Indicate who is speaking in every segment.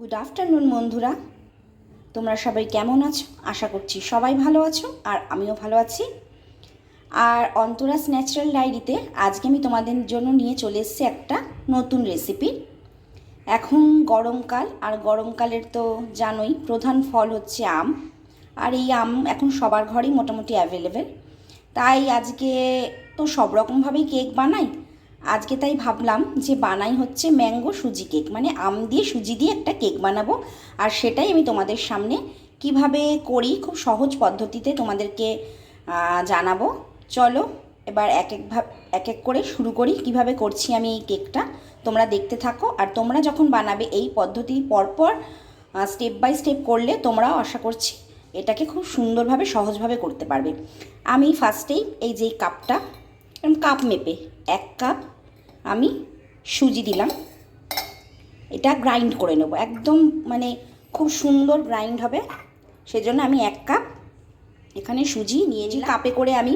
Speaker 1: Good afternoon বন্ধুরা, তোমরা সবাই কেমন আছো? আশা করছি সবাই ভালো আছো আর আমিও ভালো আছি। আর অন্তরাস ন্যাচারাল ডায়েরিতে আজকে আমি তোমাদের জন্য নিয়ে চলে এসেছি একটা নতুন রেসিপি। এখন গরমকাল, আর গরমকালের তো জানোই প্রধান ফল হচ্ছে আম। আর এই আম এখন সবার ঘরেই মোটামুটি অ্যাভেলেবেল। তাই আজকে তো সব রকমভাবেই কেক বানাই, আজকে তাই ভাবলাম যে বানাই হচ্ছে ম্যাঙ্গো সুজি কেক, মানে আম দিয়ে সুজি দিয়ে একটা কেক বানাবো। আর সেটাই আমি তোমাদের সামনে কিভাবে করি খুব সহজ পদ্ধতিতে তোমাদেরকে জানাবো। চলো এবার এক এক করে শুরু করি কিভাবে করছি আমি এই কেকটা। তোমরা দেখতে থাকো, আর তোমরা যখন বানাবে এই পদ্ধতি পরপর স্টেপ বাই স্টেপ করলে তোমরাও আশা করছি এটাকে খুব সুন্দরভাবে সহজভাবে করতে পারবে। আমি ফার্স্টেই এই যে কাপটা, কাপ মেপে 1 কাপ আমি সুজি দিলাম। এটা গ্রাইন্ড করে নেব, একদম মানে খুব সুন্দর গ্রাইন্ড হবে, সেজন্য আমি 1 কাপ এখানে সুজি নিয়ে নিলাম। কাপে করে আমি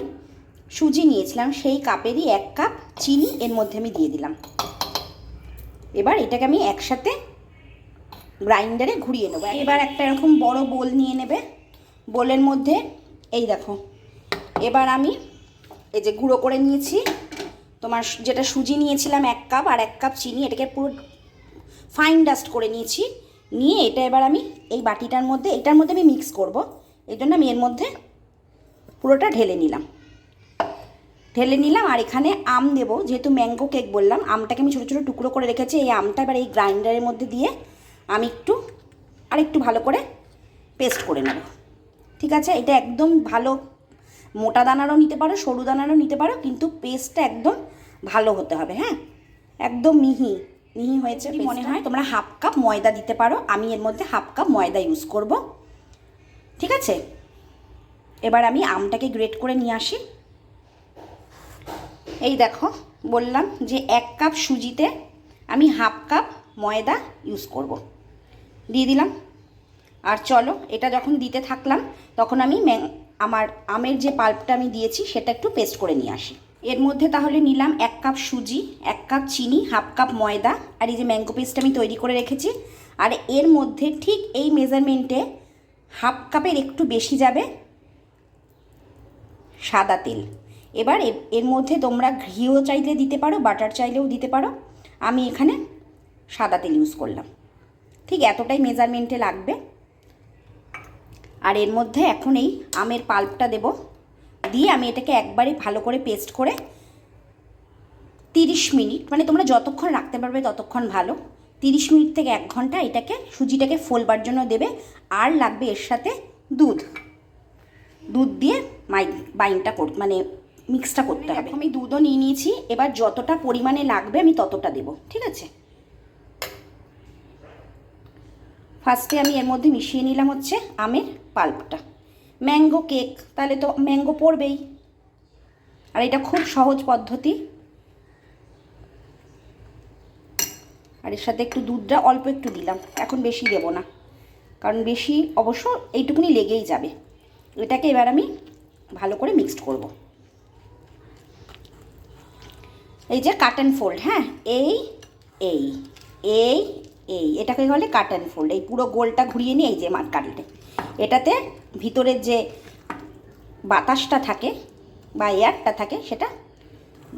Speaker 1: সুজি নিয়েছিলাম, সেই কাপেরই 1 কাপ চিনি এর মধ্যে আমি দিয়ে দিলাম। এবার এটাকে আমি একসাথে গ্রাইন্ডারে ঘুরিয়ে নেব। এবার একটা এরকম বড় বোল নিয়ে নেবে, বোলের মধ্যে এই দেখো, এবার আমি এই যে গুঁড়ো করে নিয়েছি তোমার যেটা সুজি নিয়েছিলাম 1 কাপ, আর 1 কাপ চিনি, এটাকে পুরো ফাইন ডাস্ট করে নিয়েছি। নিয়ে এটা এবার আমি এই বাটিটার মধ্যে, এটার মধ্যে আমি মিক্স করব, এই জন্য আমি এর মধ্যে পুরোটা ঢেলে নিলাম। আর এখানে আম দেবো, যেহেতু ম্যাঙ্গো কেক বললাম, আমটাকে আমি ছোটো ছোটো টুকরো করে রেখেছি। এই আমটা এবার এই গ্রাইন্ডারের মধ্যে দিয়ে আমি একটু ভালো করে পেস্ট করে নেব। ঠিক আছে, এটা একদম ভালো মোটা দানারও নিতে পারো, সরু দানারও নিতে পারো, কিন্তু পেস্টটা একদম ভালো হতে হবে। হ্যাঁ, একদম মিহি হয়েছে মনে হয়। তোমরা 1/2 কাপ ময়দা দিতে পারো, আমি এর মধ্যে 1/2 কাপ ময়দা ইউজ করব। ঠিক আছে, এবার আমি আমটাকে গ্রেট করে নিয়ে আসি। এই দেখো, বললাম যে 1 কাপ সুজিতে আমি 1/2 কাপ ময়দা ইউজ করব, দিয়ে দিলাম। আর চলো এটা যখন দিতে থাকলাম তখন আমি আমার আমের যে পাল্পটা আমি দিয়েছি সেটা একটু পেস্ট করে নিয়ে আসি। এর মধ্যে তাহলে নিলাম 1 কাপ সুজি, 1 কাপ চিনি, 1/2 কাপ ময়দা, আর এই যে ম্যাঙ্গো পেস্ট আমি তৈরি করে রেখেছি। আর এর মধ্যে ঠিক এই মেজারমেন্টে 1/2 কাপের একটু বেশি যাবে সাদা তেল। এবার এর মধ্যে তোমরা ঘিও চাইলে দিতে পারো, বাটার চাইলেও দিতে পারো। আমি এখানে সাদা তেল ইউজ করলাম, ঠিক এতটাই মেজারমেন্টে লাগবে। আর এর মধ্যে এখন এই আমের পাল্পটা দেব, দিয়ে আমি এটাকে একবারে ভালো করে পেস্ট করে 30 মিনিট, মানে তোমরা যতক্ষণ রাখতে পারবে ততক্ষণ ভালো, 30 মিনিট থেকে 1 ঘন্টা এটাকে সুজিটাকে ফোলবার জন্য দেবে। আর লাগবে এর সাথে দুধ দিয়ে বাইন্ডটা মানে মিক্সটা করতে হবে। আমি দুধও নিয়ে নিয়েছি, এবার যতটা পরিমাণে লাগবে আমি ততটা দেব। ঠিক আছে, ফার্স্টে আমি এর মধ্যে মিশিয়ে নিলাম হচ্ছে আমের পাল্পটা। ম্যাঙ্গো কেক, তাহলে তো ম্যাঙ্গো পড়বেই, আর এটা খুব সহজ পদ্ধতি। আর এর সাথে একটু দুধটা অল্প একটু দিলাম, এখন বেশি দেব না, কারণ বেশি অবশ্য এইটুকুনি লেগেই যাবে। এটাকে এবার আমি ভালো করে মিক্সড করব। এই যে কাট অ্যান্ড ফোল্ড, হ্যাঁ, এই এই এই এই এটাকে বলে কাট অ্যান্ড ফোল্ড। এই পুরো গোলটা ঘুরিয়ে নিয়ে এই যে কাটলে এটাতে ভিতরের যে বাতাসটা থাকে বা এয়ারটা থাকে সেটা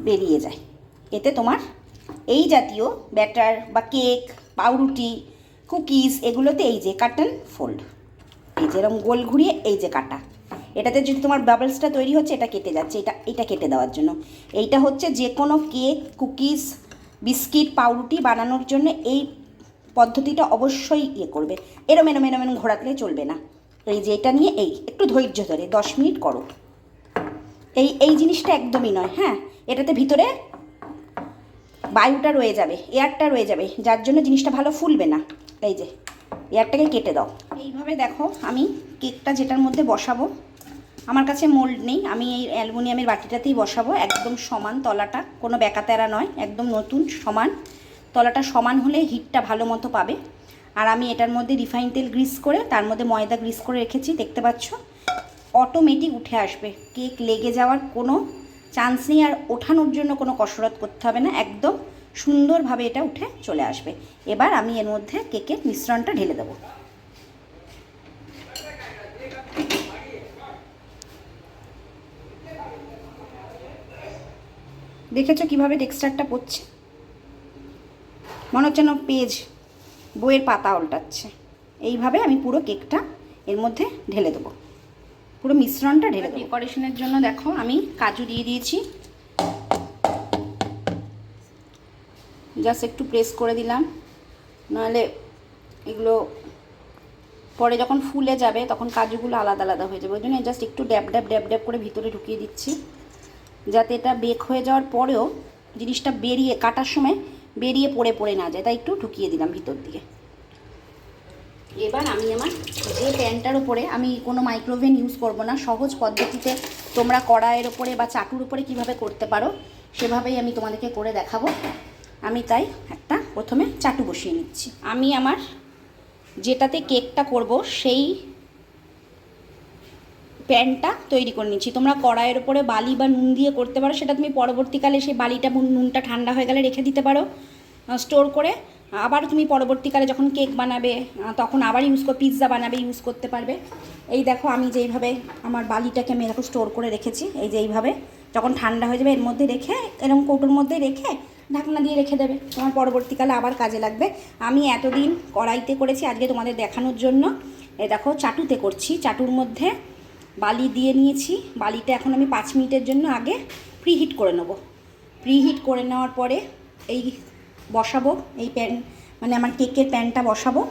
Speaker 1: বেরিয়ে যায়। এতে তোমার এই জাতীয় ব্যাটার বা কেক, পাউরুটি, কুকিজ এগুলোতে এই যে কাট অ্যান্ড ফোল্ড, এই যে এরকম গোল ঘুরিয়ে এই যে কাটা, এটাতে যদি তোমার বাবলসটা তৈরি হচ্ছে এটা কেটে যাচ্ছে, এটা কেটে দেওয়ার জন্য। এইটা হচ্ছে যে কোনো কেক, কুকিজ, বিস্কিট, পাউরুটি বানানোর জন্য এই পদ্ধতিটা অবশ্যই করবে। এরম ঘোরাতলে চলবে না। এই যে এটা নিয়ে এই একটু ধৈর্য ধরে 10 মিনিট করো। এই জিনিসটা একদমই নয়, হ্যাঁ, এটাতে ভিতরে বায়ুটা রয়ে যাবে, এয়ারটা রয়ে যাবে, যার জন্য জিনিসটা ভালো ফুলবে না। এই যে এয়ারটাকে কেটে দাও। এইভাবে দেখো আমি কেকটা যেটার মধ্যে বসাবো, আমার কাছে মোল্ড নেই, আমি এই অ্যালুমিনিয়ামের বাটিটাতেই বসাবো। একদম সমান তলাটা, কোনো ব্যাকাতেরা নয়, একদম নতুন সমান তলাটা। সমান হলে হিটটা ভালো মতো পাবে। আর আমি এটার মধ্যে রিফাইন তেল গ্রিস করে তার মধ্যে ময়দা গ্রিস করে রেখেছি, দেখতে পাচ্ছ অটোমেটিক উঠে আসবে। কেক লেগে যাওয়ার কোনো চান্স নেই, আর ওঠানোর জন্য কোনো কসরত করতে হবে না, একদম সুন্দরভাবে এটা উঠে চলে আসবে। এবার আমি এর মধ্যে কেকের মিশ্রণটা ঢেলে দেবো। দেখেছো কীভাবে টেক্সচারটা পড়ছে? মনে হচ্ছে যেন পেজ বইয়ের পাতা উল্টাচ্ছে। এইভাবে আমি পুরো কেকটা এর মধ্যে ঢেলে দেবো, পুরো মিশ্রণটা ঢেলে দেবো। ডেকোরেশনের জন্য দেখো আমি কাজু দিয়ে দিয়েছি, জাস্ট একটু প্রেস করে দিলাম, নাহলে এগুলো পরে যখন ফুলে যাবে তখন কাজুগুলো আলাদা আলাদা হয়ে যাবে। ওই জন্য জাস্ট একটু ড্যাব ড্যাব ড্যাব ড্যাব করে ভিতরে ঢুকিয়ে দিচ্ছি, যাতে এটা বেক হয়ে যাওয়ার পরেও জিনিসটা বেরিয়ে কাটার সময় বেরিয়ে পড়ে না যায়, তাই একটু ঢুকিয়ে দিলাম ভিতর দিকে। এবার আমি আমার যে প্যানটার উপরে আমি কোনো মাইক্রোওভেন ইউজ করব না, সহজ পদ্ধতিতে তোমরা কড়াইয়ের ওপরে বা চাটুর উপরে কিভাবে করতে পারো সেভাবেই আমি তোমাদেরকে করে দেখাবো। আমি তাই একটা প্রথমে চাটু বসিয়ে নিচ্ছি। আমি আমার যেটাতে কেকটা করব সেই প্যানটা তৈরি করে নিচ্ছি। তোমরা কড়াইয়ের ওপরে বালি বা নুন দিয়ে করতে পারো, সেটা তুমি পরবর্তীকালে সেই বালিটা নুনটা ঠান্ডা হয়ে গেলে রেখে দিতে পারো স্টোর করে। আবার তুমি পরবর্তীকালে যখন কেক বানাবে তখন আবার পিৎজা বানাবে ইউজ করতে পারবে। এই দেখো আমি যেইভাবে আমার বালিটাকে আমি এরকম স্টোর করে রেখেছি, এই যে এইভাবে যখন ঠান্ডা হয়ে যাবে এর মধ্যে রেখে এরকম কৌটোর মধ্যে রেখে ঢাকনা দিয়ে রেখে দেবে, তোমার পরবর্তীকালে আবার কাজে লাগবে। আমি এতদিন কড়াইতে করেছি, আজকে তোমাদের দেখানোর জন্য এই দেখো চাটুতে করছি। চাটুর মধ্যে বালি দিয়ে নিয়েছি, বালিটা এখন আমি 5 মিনিটের জন্য আগে প্রিহিট করে নেব। প্রিহিট করে নেওয়ার পরে এই বসাবো, এই প্যান মানে আমার কেকের প্যানটা বসাবো,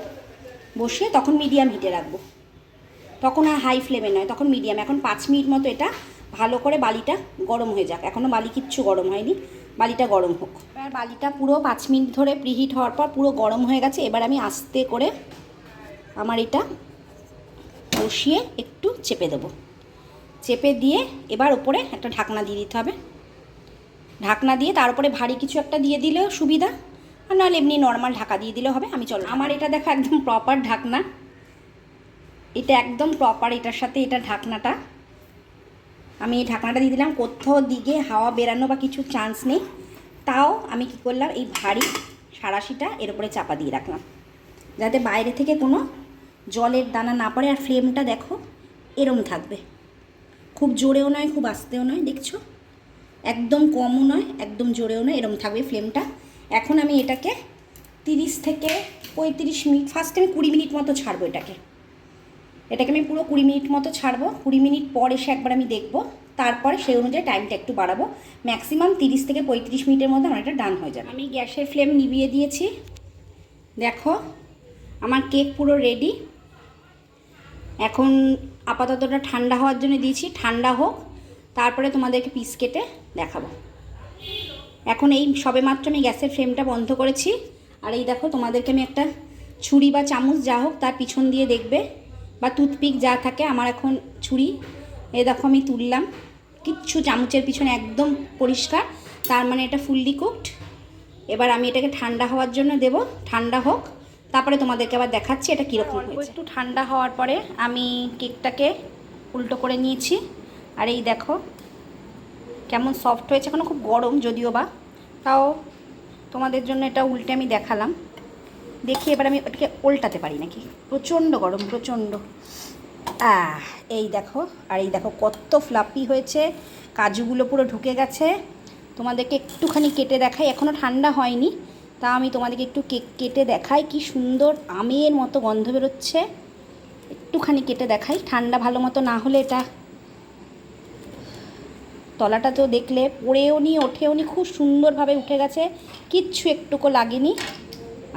Speaker 1: বসিয়ে তখন মিডিয়াম হিটে রাখবো, তখন আর হাই ফ্লেমে নয়, তখন মিডিয়াম। এখন 5 মিনিট মতো এটা ভালো করে বালিটা গরম হয়ে যাক, এখনও বালি কিচ্ছু গরম হয়নি, বালিটা গরম হোক। এবার বালিটা পুরো 5 মিনিট ধরে প্রিহিট হওয়ার পর পুরো গরম হয়ে গেছে। এবার আমি আস্তে করে আমার এটা বসিয়ে একটু চেপে দেবো, চেপে দিয়ে এবার ওপরে একটা ঢাকনা দিয়ে দিতে হবে। ঢাকনা দিয়ে তার উপরে ভারী কিছু একটা দিয়ে দিলেও সুবিধা, আর নাহলে এমনি নর্মাল ঢাকা দিয়ে দিলেও হবে। আমি চলো, আমার এটা দেখো একদম প্রপার ঢাকনা, এটা একদম প্রপার, এটার সাথে এটা ঢাকনাটা আমি এই ঢাকনাটা দিয়ে দিলাম। কোথাও দিকে হাওয়া বেরানো বা কিছু চান্স নেই। তাও আমি কি করলাম, এই ভারী সাঁড়াশিটা এর উপরে চাপা দিয়ে রাখলাম, যাতে বাইরে থেকে কোনো জলের দানা না পড়ে। আর ফ্লেমটা দেখো এরম থাকবে, খুব জোরেও নয় খুব আস্তেও নয়, দেখছো একদম কমও নয় একদম জোরেও নয়, এরম থাকবে ফ্লেমটা। এখন আমি এটাকে 30 থেকে 35 মিনিট, ফার্স্টে আমি 20 মিনিট মতো ছাড়বো এটাকে আমি পুরো 20 মিনিট মতো ছাড়বো। 20 মিনিট পর এসে একবার আমি দেখবো, তারপরে সেই অনুযায়ী টাইমটা একটু বাড়াবো। ম্যাক্সিমাম 30 থেকে 35 মিনিটের মধ্যে আমার এটা ডান হয়ে যাবে। আমি গ্যাসের ফ্লেম নিভিয়ে দিয়েছি, দেখো আমার কেক পুরো রেডি। এখন আপাতত ওটা ঠান্ডা হওয়ার জন্য দিয়েছি, ঠান্ডা হোক, তারপরে তোমাদেরকে পিস কেটে দেখাবো। এখন এই সবেমাত্র আমি গ্যাসের ফ্লেমটা বন্ধ করেছি, আর এই দেখো তোমাদেরকে আমি একটা ছুরি বা চামচ যা হোক তার পিছন দিয়ে দেখবে, বা টুথপিক যা থাকে, আমার এখন ছুরি, এই দেখো আমি তুললাম, কিচ্ছু চামচের পিছনে একদম পরিষ্কার, তার মানে এটা ফুললি কুকড। এবার আমি এটাকে ঠান্ডা হওয়ার জন্য দেব, ঠান্ডা হোক, তারপরে তোমাদেরকে আবার দেখাচ্ছি এটা কীরকম হয়েছে। একটু ঠান্ডা হওয়ার পরে আমি কেকটাকে উল্টো করে নিয়েছি, আর এই দেখো কেমন সফট হয়েছে। এখনও খুব গরম যদিও বা, তাও তোমাদের জন্য এটা উল্টে আমি দেখালাম। দেখি এবার আমি ওটাকে উল্টাতে পারি নাকি, প্রচণ্ড গরম প্রচণ্ড। এই দেখো, আর এই দেখো কত ফ্লাফি হয়েছে, কাজুগুলো পুরো ঢুকে গেছে। তোমাদেরকে একটুখানি কেটে দেখাই, এখনও ঠান্ডা হয়নি, তা আমি তোমাদেরকে একটু কেক কেটে দেখাই, কি সুন্দর আমের মতো গন্ধ বেরোচ্ছে। একটুখানি কেটে দেখাই, ঠান্ডা ভালো মতো না হলে এটা তলাটা তো দেখলে পড়েও নি ওঠেও নি, খুব সুন্দরভাবে উঠে গেছে, কিচ্ছু একটুকু লাগেনি।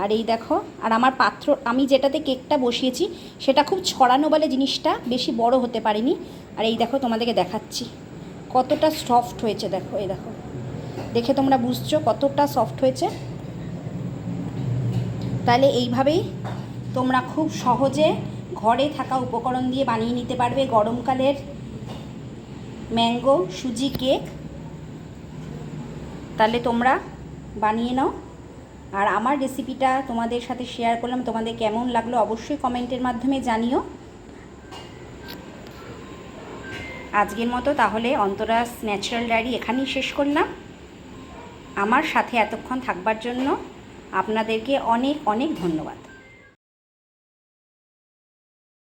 Speaker 1: আর এই দেখো, আর আমার পাত্র আমি যেটাতে কেকটা বসিয়েছি সেটা খুব ছড়ানো বলে জিনিসটা বেশি বড় হতে পারেনি। আর এই দেখো তোমাদেরকে দেখাচ্ছি কতটা সফট হয়েছে, দেখো এই দেখো, দেখে তোমরা বুঝছো কতটা সফট হয়েছে। তাহলে এইভাবেই তোমরা খুব সহজে ঘরে থাকা উপকরণ দিয়ে বানিয়ে নিতে পারবে গরমকালের ম্যাঙ্গো সুজি কেক। তাহলে তোমরা বানিয়ে নাও। আর আমার রেসিপিটা তোমাদের সাথে শেয়ার করলাম, তোমাদের কেমন লাগলো অবশ্যই কমেন্টের মাধ্যমে জানিও। আজকের মতো তাহলে অন্তরাস ন্যাচারাল ডায়েরি এখানেই শেষ করলাম। আমার সাথে এতক্ষণ থাকবার জন্য আপনাদেরকে অনেক অনেক ধন্যবাদ।